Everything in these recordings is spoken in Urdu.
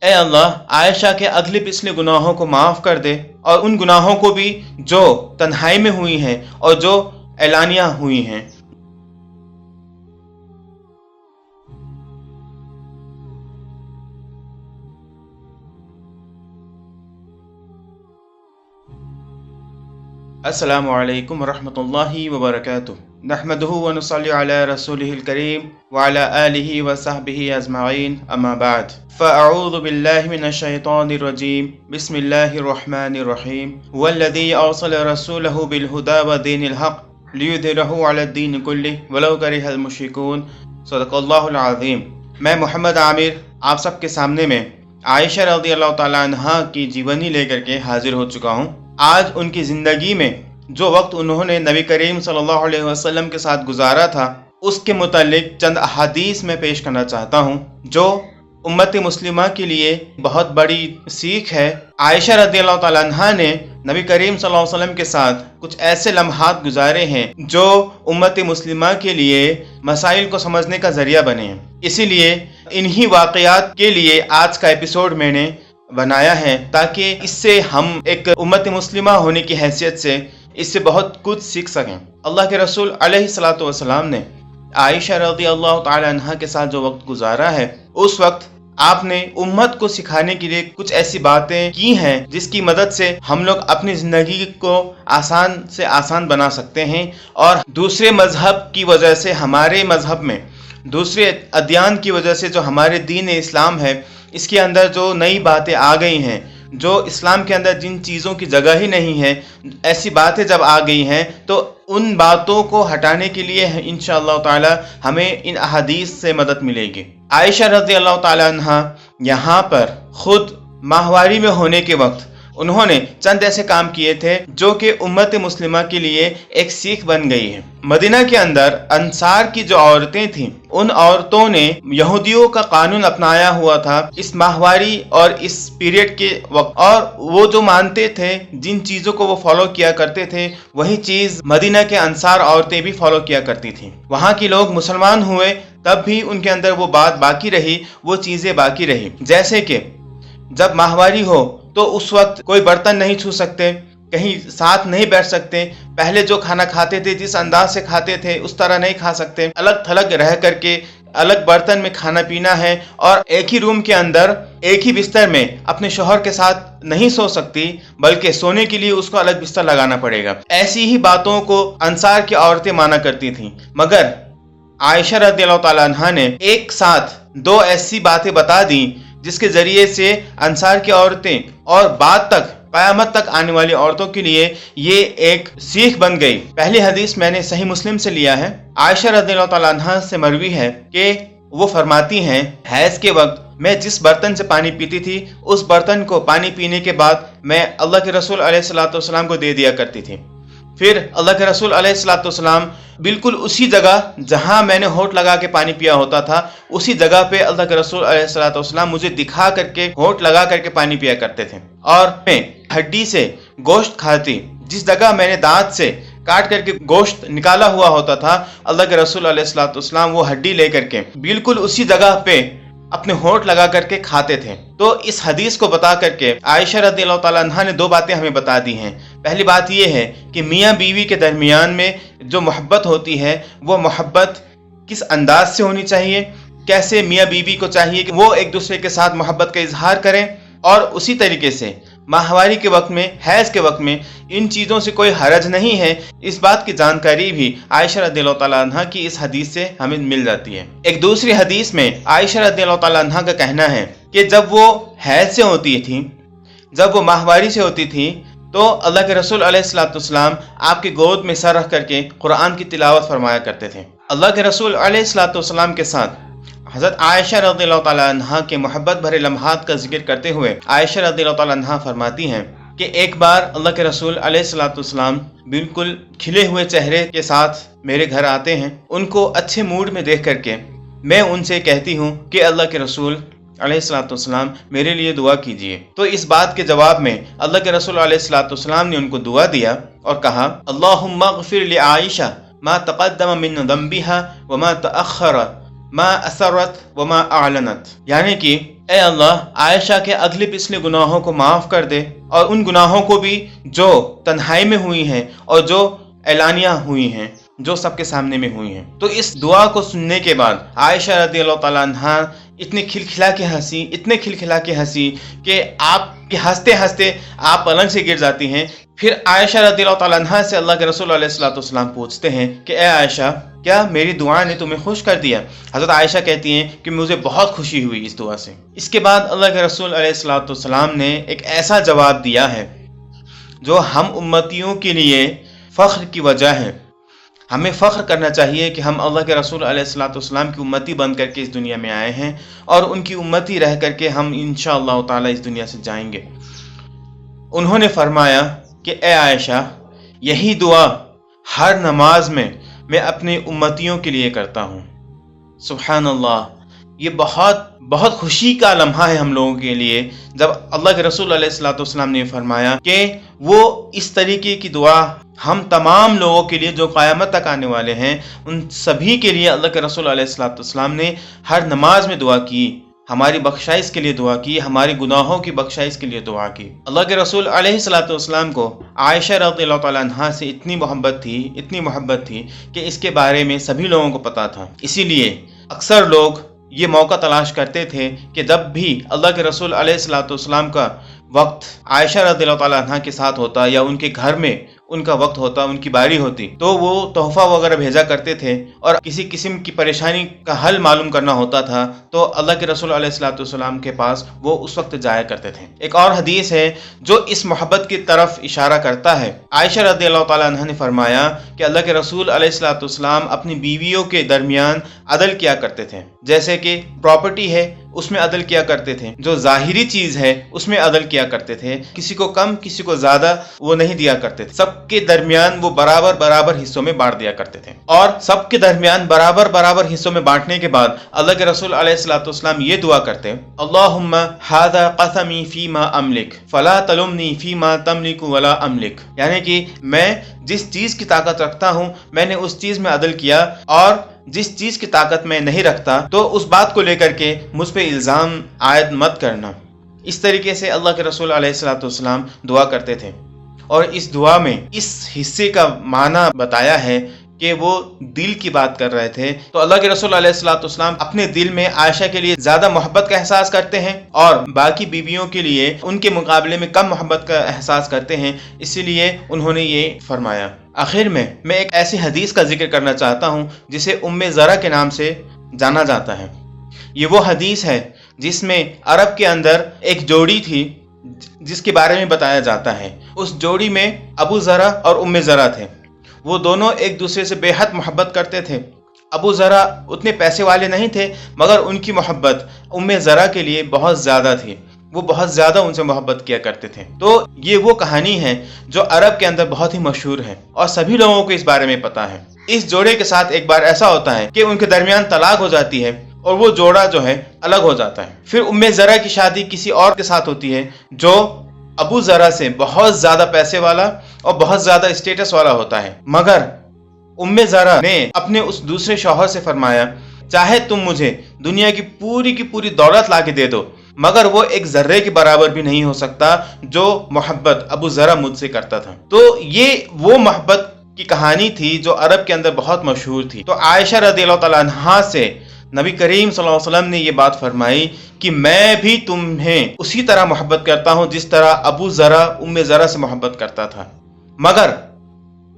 اے اللہ عائشہ کے اگلے پچھلے گناہوں کو معاف کر دے، اور ان گناہوں کو بھی جو تنہائی میں ہوئی ہیں اور جو اعلانیہ ہوئی ہیں۔ السلام علیکم ورحمۃ اللہ وبرکاتہ۔ نحمده ونصلی علی رسوله الکریم وعلی آلہ وصحبہ اجمعین، اما بعد فاعوذ باللہ من الشیطان الرجیم، بسم اللہ الرحمن الرحیم۔ هو الذی ارسل رسولہ بالہدی ودین الحق لیظہرہ علی الدین کلہ ولو کرہ المشرکون۔ صدق اللہ العظیم۔ میں محمد عامر آپ سب کے سامنے میں عائشہ رضی اللہ تعالی عنہا کی جیونی لے کر کے حاضر ہو چکا ہوں۔ آج ان کی زندگی میں جو وقت انہوں نے نبی کریم صلی اللہ علیہ وسلم کے ساتھ گزارا تھا، اس کے متعلق چند احادیث میں پیش کرنا چاہتا ہوں جو امت مسلمہ کے لیے بہت بڑی سیکھ ہے۔ عائشہ رضی اللہ تعالیٰ عنہا نے نبی کریم صلی اللہ علیہ وسلم کے ساتھ کچھ ایسے لمحات گزارے ہیں جو امت مسلمہ کے لیے مسائل کو سمجھنے کا ذریعہ بنے ہیں۔ اسی لیے انہی واقعات کے لیے آج کا ایپیسوڈ میں نے بنایا ہے تاکہ اس سے ہم ایک امت مسلمہ ہونے کی حیثیت سے اس سے بہت کچھ سیکھ سکیں۔ اللہ کے رسول علیہ الصلوۃ والسلام نے عائشہ رضی اللہ تعالی عنہا کے ساتھ جو وقت گزارا ہے، اس وقت آپ نے امت کو سکھانے کے لیے کچھ ایسی باتیں کی ہیں جس کی مدد سے ہم لوگ اپنی زندگی کو آسان سے آسان بنا سکتے ہیں، اور دوسرے مذہب کی وجہ سے ہمارے مذہب میں، دوسرے ادیان کی وجہ سے جو ہمارے دین اسلام ہے، اس کے اندر جو نئی باتیں آ گئی ہیں، جو اسلام کے اندر جن چیزوں کی جگہ ہی نہیں ہے، ایسی باتیں جب آ گئی ہیں تو ان باتوں کو ہٹانے کے لیے انشاءاللہ تعالی ہمیں ان احادیث سے مدد ملے گی۔ عائشہ رضی اللہ تعالی عنہا یہاں پر خود ماہواری میں ہونے کے وقت انہوں نے چند ایسے کام کیے تھے جو کہ امت مسلمہ کے لیے ایک سیکھ بن گئی ہے۔ مدینہ کے اندر انصار کی جو عورتیں تھیں، ان عورتوں نے یہودیوں کا قانون اپنایا ہوا تھا اس ماہواری اور اس پیریڈ کے وقت، اور وہ جو مانتے تھے، جن چیزوں کو وہ فالو کیا کرتے تھے، وہی چیز مدینہ کے انصار عورتیں بھی فالو کیا کرتی تھیں۔ وہاں کے لوگ مسلمان ہوئے تب بھی ان کے اندر وہ بات باقی رہی، وہ چیزیں باقی رہی، جیسے کہ جب ماہواری ہو تو اس وقت کوئی برتن نہیں چھو سکتے، کہیں ساتھ نہیں بیٹھ سکتے، پہلے جو کھانا کھاتے تھے جس انداز سے کھاتے تھے اس طرح نہیں کھا سکتے، الگ تھلگ رہ کر کے الگ برتن میں کھانا پینا ہے، اور ایک ہی روم کے اندر ایک ہی بستر میں اپنے شوہر کے ساتھ نہیں سو سکتی، بلکہ سونے کے لیے اس کو الگ بستر لگانا پڑے گا۔ ایسی ہی باتوں کو انصار کی عورتیں مانا کرتی تھیں، مگر عائشہ رضی اللہ تعالیٰ عنہا نے ایک ساتھ دو ایسی باتیں بتا دیں جس کے ذریعے سے انصار کی عورتیں اور بعد تک قیامت تک آنے والی عورتوں کے لیے یہ ایک سیکھ بن گئی۔ پہلی حدیث میں نے صحیح مسلم سے لیا ہے۔ عائشہ رضی اللہ تعالیٰ عنہا سے مروی ہے کہ وہ فرماتی ہیں، حیض کے وقت میں جس برتن سے پانی پیتی تھی، اس برتن کو پانی پینے کے بعد میں اللہ کے رسول علیہ الصلوۃ والسلام کو دے دیا کرتی تھی۔ پھر اللہ کے رسول علیہ الصلوۃ والسلام بالکل اسی جگہ جہاں میں نے ہونٹ لگا کے پانی پیا ہوتا تھا، اسی جگہ پہ اللہ کے رسول علیہ الصلوۃ والسلام مجھے دکھا کر کے ہونٹ لگا کر کے پانی پیا کرتے تھے، اور میں ہڈی سے گوشت کھاتی، جس جگہ میں نے دانت سے کاٹ کر کے گوشت نکالا ہوا ہوتا تھا، اللہ کے رسول علیہ الصلوۃ والسلام وہ ہڈی لے کر کے بالکل اسی جگہ پہ اپنے ہونٹ لگا کر کے کھاتے تھے۔ تو اس حدیث کو بتا کر کے عائشہ رضی اللہ تعالیٰ عنہا نے دو باتیں ہمیں بتا دی ہیں۔ پہلی بات یہ ہے کہ میاں بیوی کے درمیان میں جو محبت ہوتی ہے، وہ محبت کس انداز سے ہونی چاہیے، کیسے میاں بیوی کو چاہیے کہ وہ ایک دوسرے کے ساتھ محبت کا اظہار کریں، اور اسی طریقے سے ماہواری کے وقت میں، حیض کے وقت میں ان چیزوں سے کوئی حرج نہیں ہے۔ اس بات کی جانکاری بھی عائشہ رضی اللہ تعالیٰ عنہا کی اس حدیث سے ہمیں مل جاتی ہے۔ ایک دوسری حدیث میں عائشہ رضی اللہ تعالیٰ عنہا کا کہنا ہے کہ جب وہ حیض سے ہوتی تھی، جب وہ ماہواری سے ہوتی تھی، تو اللہ کے رسول علیہ الصلوۃ والسلام آپ کی گود میں سر رکھ کر کے قرآن کی تلاوت فرمایا کرتے تھے۔ اللہ کے رسول علیہ الصلوۃ والسلام کے ساتھ حضرت عائشہ رضی اللہ تعالیٰ عنہا کے محبت بھرے لمحات کا ذکر کرتے ہوئے عائشہ رضی اللہ تعالیٰ عنہا فرماتی ہیں کہ ایک بار اللہ کے رسول علیہ الصلوۃ والسلام بالکل کھلے ہوئے چہرے کے ساتھ میرے گھر آتے ہیں، ان کو اچھے موڈ میں دیکھ کر کے میں ان سے کہتی ہوں کہ اللہ کے رسول علیہ الصلوۃ والسلام میرے لیے دعا کیجیے۔ تو اس بات کے جواب میں اللہ کے رسول علیہ الصلوۃ والسلام نے ان کو دعا دیا اور کہا، اللہم اغفر لعائشہ ما تقدم من ذنبها وما تأخر ما اسرت وما اعلنت، یعنی کہ اے اللہ عائشہ کے اگلے پچھلے گناہوں کو معاف کر دے، اور ان گناہوں کو بھی جو تنہائی میں ہوئی ہیں اور جو اعلانیہ ہوئی ہیں، جو سب کے سامنے میں ہوئی ہیں۔ تو اس دعا کو سننے کے بعد عائشہ رضی اللہ تعالیٰ عنہ اتنے کھلکھلا کے ہنسی کہ آپ کے ہنستے ہنستے آپ پلنگ سے گر جاتی ہیں۔ پھر عائشہ رضی اللہ تعالیٰ عنہ سے اللہ کے رسول علیہ الصلوۃ والسلام پوچھتے ہیں کہ اے عائشہ، کیا میری دعا نے تمہیں خوش کر دیا؟ حضرت عائشہ کہتی ہیں کہ مجھے بہت خوشی ہوئی اس دعا سے۔ اس کے بعد اللہ کے رسول علیہ الصلوۃ والسلام نے ایک ایسا جواب دیا ہے جو ہم امتیوں کے لیے فخر کی وجہ ہے۔ ہمیں فخر کرنا چاہیے کہ ہم اللہ کے رسول علیہ الصلوۃ والسلام کی امتی بن کر کے اس دنیا میں آئے ہیں، اور ان کی امتی رہ کر کے ہم انشاءاللہ تعالی اس دنیا سے جائیں گے۔ انہوں نے فرمایا کہ اے عائشہ، یہی دعا ہر نماز میں اپنے امتیوں کے لیے کرتا ہوں۔ سبحان اللہ، یہ بہت خوشی کا لمحہ ہے ہم لوگوں کے لیے جب اللہ کے رسول علیہ الصلوۃ والسلام نے فرمایا کہ وہ اس طریقے کی دعا ہم تمام لوگوں کے لیے جو قیامت تک آنے والے ہیں، ان سبھی کے لیے اللہ کے رسول علیہ الصلوۃ والسلام نے ہر نماز میں دعا کی، ہماری بخشائش کے لیے دعا کی، ہمارے گناہوں کی بخشائش کے لیے دعا کی۔ اللہ کے رسول علیہ الصلوۃ والسلام کو عائشہ رضی اللہ تعالیٰ عنہا سے اتنی محبت تھی کہ اس کے بارے میں سبھی لوگوں کو پتا تھا۔ اسی لیے اکثر لوگ یہ موقع تلاش کرتے تھے کہ جب بھی اللہ کے رسول علیہ الصلوۃ والسلام کا وقت عائشہ رضی اللہ تعالیٰ عنہا کے ساتھ ہوتا یا ان کے گھر میں ان کا وقت ہوتا، ان کی باری ہوتی، تو وہ تحفہ وغیرہ بھیجا کرتے تھے، اور کسی قسم کی پریشانی کا حل معلوم کرنا ہوتا تھا تو اللہ کے رسول علیہ الصلوۃ والسلام کے پاس وہ اس وقت جایا کرتے تھے۔ ایک اور حدیث ہے جو اس محبت کی طرف اشارہ کرتا ہے۔ عائشہ رضی اللہ تعالیٰ عنہ نے فرمایا کہ اللہ کے رسول علیہ الصلوۃ والسلام اپنی بیویوں کے درمیان عدل کیا کرتے تھے، جیسے کہ پراپرٹی ہے اس میں عدل کیا کرتے تھے، جو ظاہری چیز ہے اس میں عدل کیا کرتے تھے، کسی کو کم کسی کو زیادہ وہ نہیں دیا کرتے تھے، سب کے درمیان وہ برابر حصوں میں بانٹ دیا کرتے تھے۔ اور سب کے درمیان برابر حصوں میں بانٹنے کے بعد اللہ کے رسول علیہ الصلوۃ والسلام یہ دعا کرتے، اللہم ھذا قسمی فیما املک فلا تلمنی فیما تملک ولا املک، یعنی کہ میں جس چیز کی طاقت رکھتا ہوں میں نے اس چیز میں عدل کیا، اور جس چیز کی طاقت میں نہیں رکھتا تو اس بات کو لے کر کے مجھ پہ الزام عائد مت کرنا۔ اس طریقے سے اللہ کے رسول علیہ الصلوۃ والسلام دعا کرتے تھے، اور اس دعا میں اس حصے کا معنی بتایا ہے کہ وہ دل کی بات کر رہے تھے۔ تو اللہ کے رسول علیہ الصلوۃ والسلام اپنے دل میں عائشہ کے لیے زیادہ محبت کا احساس کرتے ہیں، اور باقی بیویوں کے لیے ان کے مقابلے میں کم محبت کا احساس کرتے ہیں، اسی لیے انہوں نے یہ فرمایا۔ آخر میں ایک ایسی حدیث کا ذکر کرنا چاہتا ہوں جسے ام زرع کے نام سے جانا جاتا ہے۔ یہ وہ حدیث ہے جس میں عرب کے اندر ایک جوڑی تھی جس کے بارے میں بتایا جاتا ہے۔ اس جوڑی میں ابو زرع اور ام زرع تھے، وہ دونوں ایک دوسرے سے بے حد محبت کرتے تھے۔ ابو زرع اتنے پیسے والے نہیں تھے، مگر ان کی محبت ام زرع کے لیے بہت زیادہ تھی، وہ بہت زیادہ ان سے محبت کیا کرتے تھے۔ تو یہ وہ کہانی ہے جو عرب کے اندر بہت ہی مشہور ہے، اور سبھی لوگوں کو اس بارے میں پتا ہے۔ اس جوڑے کے ساتھ ایک بار ایسا ہوتا ہے کہ ان کے درمیان طلاق ہو جاتی ہے، اور وہ جوڑا جو ہے الگ ہو جاتا ہے۔ پھر ام زرع کی شادی کسی اور کے ساتھ ہوتی ہے جو ابو زرع سے بہت زیادہ پیسے والا اور بہت زیادہ اسٹیٹس والا ہوتا ہے، مگر ام زرع نے اپنے اس دوسرے شوہر سے فرمایا، چاہے تم مجھے دنیا کی پوری دولت لا کے دے دو، مگر وہ ایک ذرے کے برابر بھی نہیں ہو سکتا جو محبت ابو زرع مجھ سے کرتا تھا۔ تو یہ وہ محبت کی کہانی تھی جو عرب کے اندر بہت مشہور تھی۔ تو عائشہ رضی اللہ تعالیٰ عنہا سے نبی کریم صلی اللہ علیہ وسلم نے یہ بات فرمائی کہ میں بھی تمہیں اسی طرح محبت کرتا ہوں جس طرح ابو زرع ام زرع سے محبت کرتا تھا، مگر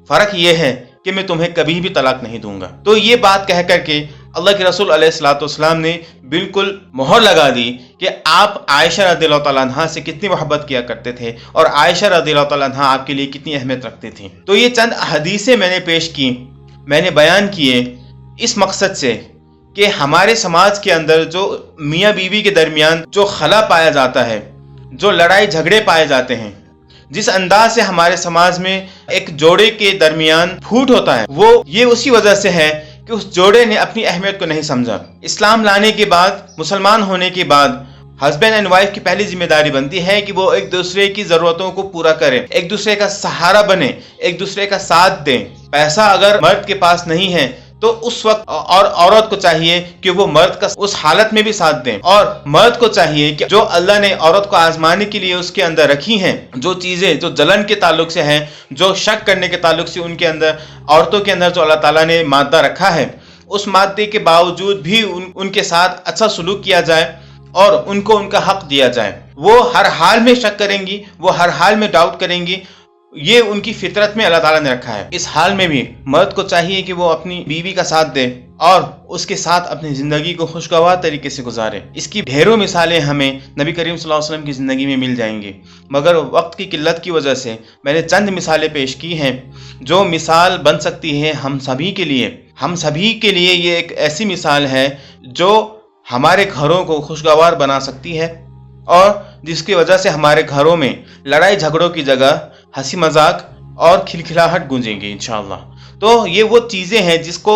فرق یہ ہے کہ میں تمہیں کبھی بھی طلاق نہیں دوں گا۔ تو یہ بات کہہ کر کے اللہ کے رسول علیہ الصلوۃ والسلام نے بالکل مہر لگا دی کہ آپ عائشہ رضی اللہ تعالیٰ عنہا سے کتنی محبت کیا کرتے تھے، اور عائشہ رضی اللہ تعالیٰ عنہا آپ کے لیے کتنی اہمیت رکھتی تھیں۔ تو یہ چند حدیثیں میں نے پیش کی، میں نے بیان کیے اس مقصد سے کہ ہمارے سماج کے اندر جو میاں بیوی کے درمیان جو خلا پایا جاتا ہے، جو لڑائی جھگڑے پائے جاتے ہیں، جس انداز سے ہمارے سماج میں ایک جوڑے کے درمیان پھوٹ ہوتا ہے، وہ یہ اسی وجہ سے ہے کہ اس جوڑے نے اپنی اہمیت کو نہیں سمجھا۔ اسلام لانے کے بعد، مسلمان ہونے کے بعد ہسبینڈ اینڈ وائف کی پہلی ذمہ داری بنتی ہے کہ وہ ایک دوسرے کی ضرورتوں کو پورا کریں، ایک دوسرے کا سہارا بنے، ایک دوسرے کا ساتھ دیں۔ پیسہ اگر مرد کے پاس نہیں ہے تو اس وقت اور عورت کو چاہیے کہ وہ مرد کا اس حالت میں بھی ساتھ دیں، اور مرد کو چاہیے کہ جو اللہ نے عورت کو آزمانے کے لیے اس کے اندر رکھی ہیں، جو چیزیں جو جلن کے تعلق سے ہیں، جو شک کرنے کے تعلق سے ان کے اندر، عورتوں کے اندر جو اللہ تعالیٰ نے مادہ رکھا ہے، اس مادے کے باوجود بھی ان کے ساتھ اچھا سلوک کیا جائے اور ان کو ان کا حق دیا جائے۔ وہ ہر حال میں شک کریں گی، وہ ہر حال میں ڈاؤٹ کریں گی، یہ ان کی فطرت میں اللہ تعالیٰ نے رکھا ہے۔ اس حال میں بھی مرد کو چاہیے کہ وہ اپنی بیوی کا ساتھ دے اور اس کے ساتھ اپنی زندگی کو خوشگوار طریقے سے گزارے۔ اس کی ڈھیروں مثالیں ہمیں نبی کریم صلی اللہ علیہ وسلم کی زندگی میں مل جائیں گی، مگر وقت کی قلت کی وجہ سے میں نے چند مثالیں پیش کی ہیں جو مثال بن سکتی ہے ہم سبھی کے لیے۔ ہم سبھی کے لیے یہ ایک ایسی مثال ہے جو ہمارے گھروں کو خوشگوار بنا سکتی ہے اور جس کی وجہ سے ہمارے گھروں میں لڑائی جھگڑوں کی جگہ ہنسی مذاق اور کھلکھلاہٹ گونجے گی انشاءاللہ۔ تو یہ وہ چیزیں ہیں جس کو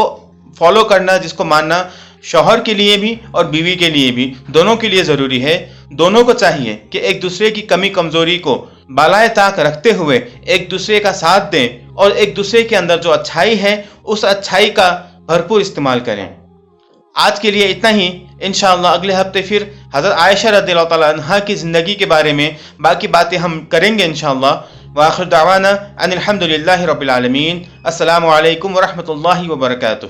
فالو کرنا، جس کو ماننا شوہر کے لیے بھی اور بیوی کے لیے بھی، دونوں کے لیے ضروری ہے۔ دونوں کو چاہیے کہ ایک دوسرے کی کمی کمزوری کو بالائے طاق رکھتے ہوئے ایک دوسرے کا ساتھ دیں اور ایک دوسرے کے اندر جو اچھائی ہے اس اچھائی کا بھرپور استعمال کریں۔ آج کے لیے اتنا ہی، انشاءاللہ اگلے ہفتے پھر حضرت عائشہ رضی اللہ تعالیٰ عنہا کی زندگی کے بارے میں باقی باتیں ہم کریں گے انشاءاللہ۔ وآخر دعوانا ان الحمد للہ رب العالمین۔ السلام علیکم ورحمۃ اللہ وبرکاتہ۔